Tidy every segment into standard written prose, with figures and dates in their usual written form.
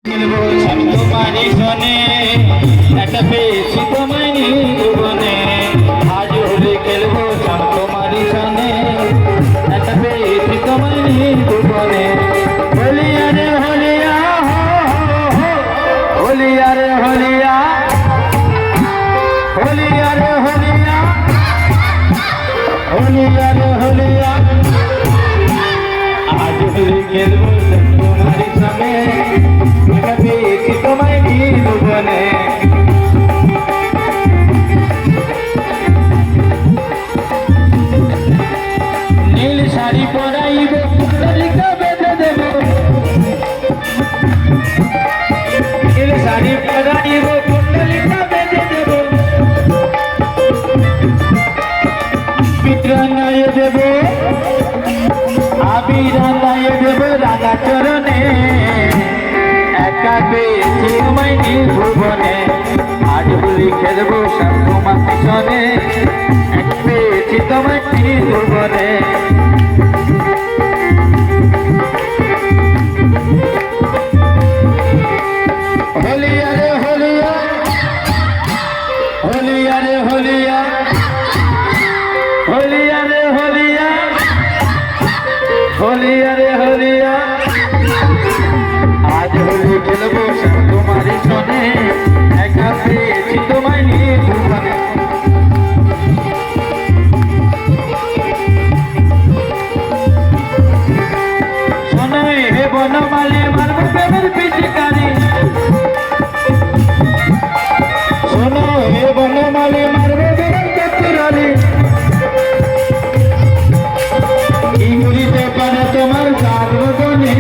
খেলবো তোমারই সনে একটা পেয়েছি তোমায় জীবনে আজ হলে খেলবো তোমারই সনে একটা পেয়েছি তোমায় জীবনে হলিয়া রে হলিয়া হলিয়া রে হলিয়া হলিয়া রে হলিয়া হলিয়া রে হলিয়া আজ হলে খেলবো তোমারই সনে তোমায় জীবনে নীল শাড়ি পরাইব কুণ্ডলিকা বেঁধে দেব নীল শাড়ি পরাইব কুণ্ডলিকা বেঁধে দেব পিত্রান্নয় দেব আবিরান্নয় দেব রাঙা চরণে একা পেয়েছি তোমায় ভুবনে আজ বলি খেলবো তোমার পিছনে এক পেয়েছি তোমায় ভুবনে হলিয়া রে হলিয়া হলিয়া রে হলিয়া হলিয়া রে হলিয়া হলিয়া রে হলিয়া আজ হলি খেলবো তোমারই সনে একা পেয়েছি তোমায় ভুবনে শোনাই হে বনমালী মারব প্রেমের পিচকারি শোনো হে বনমালী মারব প্রেমের পিচকারি কি করিতে পারে তোমার সার্বজনে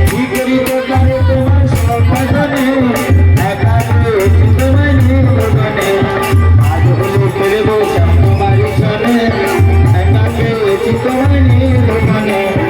কি করিতে পারে তোমার সর্বজনে একা পেয়েছি তোমায় ভুবনে আজ হলে খেলবো তোমারই সনে একা পেয়েছি তোমায় ভুবনে